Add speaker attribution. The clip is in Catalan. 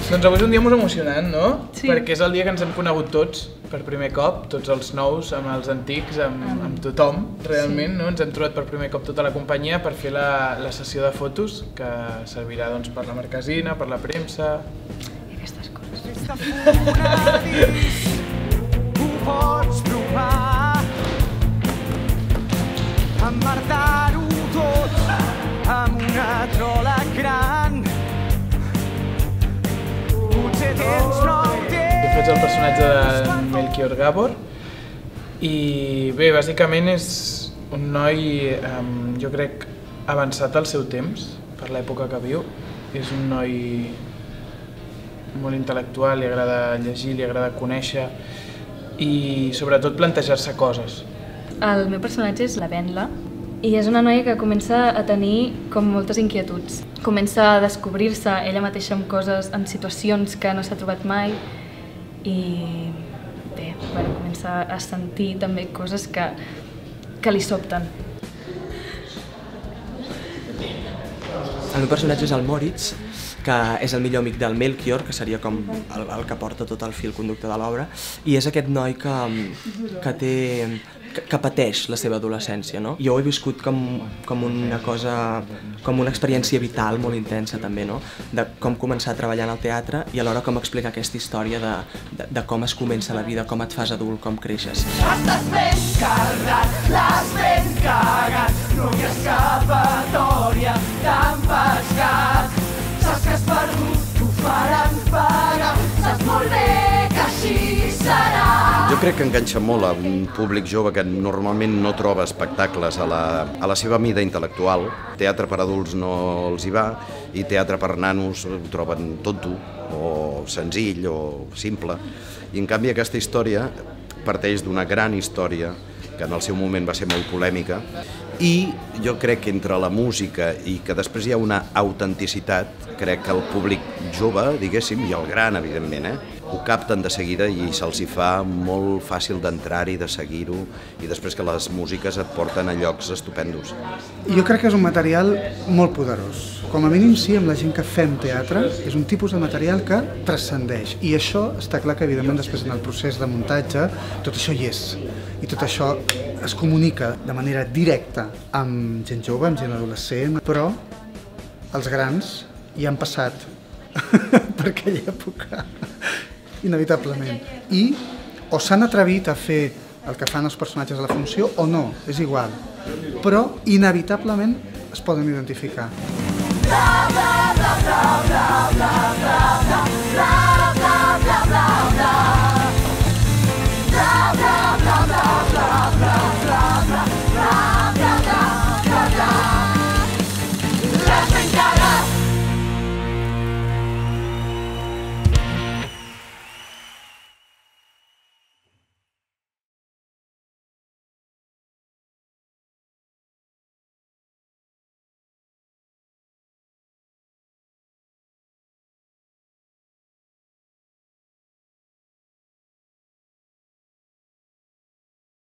Speaker 1: Doncs avui és un dia molt emocionant, no?
Speaker 2: Sí.
Speaker 1: Perquè és el dia que ens hem conegut tots per primer cop, tots els nous, amb els antics, amb tothom, realment, no? Ens hem trobat per primer cop tota la companyia per fer la sessió de fotos, que servirà doncs, per la marquesina, per la premsa...
Speaker 2: I aquestes coses.
Speaker 3: Ho pots provar, emmerdar-ho tot amb una trola gran. Potser tens nou temps.
Speaker 1: Jo faig el personatge de Melchior Gabor i bé, bàsicament és un noi, jo crec, avançat al seu temps, per l'època que viu. És un noi molt intel·lectual, li agrada llegir, li agrada conèixer i sobretot plantejar-se coses.
Speaker 2: El meu personatge és la Venla i és una noia que comença a tenir com moltes inquietuds. Comença a descobrir-se ella mateixa en coses, en situacions que no s'ha trobat mai i bé, comença a sentir també coses que li sobten.
Speaker 4: El meu personatge és el Moritz, que és el millor amic del Melchior, que seria com el que porta tot el fil conducte de l'obra, i és aquest noi que pateix la seva adolescència, no? Jo ho he viscut com una cosa, com una experiència vital molt intensa també, no? De com començar a treballar en el teatre i alhora com explicar aquesta història de com es comença la vida, com et fas adult, com creixes.
Speaker 3: Estàs ben carrat, l'has ben cagat, no hi ha escapatòria, t'han pescat. Saps que has perdut, t'ho faran pagar, saps molt bé que així serà.
Speaker 5: Jo crec que enganxa molt a un públic jove que normalment no troba espectacles a la seva mida intel·lectual. Teatre per adults no els hi va i teatre per nanos ho troben tonto o senzill o simple. I en canvi aquesta història parteix d'una gran història que en el seu moment va ser molt polèmica i jo crec que entre la música i que després hi ha una autenticitat, crec que el públic jove, diguéssim, i el gran, evidentment, ho capten de seguida i se'ls hi fa molt fàcil d'entrar-hi, de seguir-ho i després que les músiques et porten a llocs estupendos.
Speaker 6: Jo crec que és un material molt poderós. Com a mínim sí, amb la gent que fem teatre, és un tipus de material que transcendeix i això està clar que evidentment després en el procés de muntatge tot això hi és i tot això es comunica de manera directa amb gent jove, amb gent adolescent, però els grans hi han passat per aquella època, inevitablement. I o s'han atrevit a fer el que fan els personatges de la funció o no, és igual. Però inevitablement es poden identificar.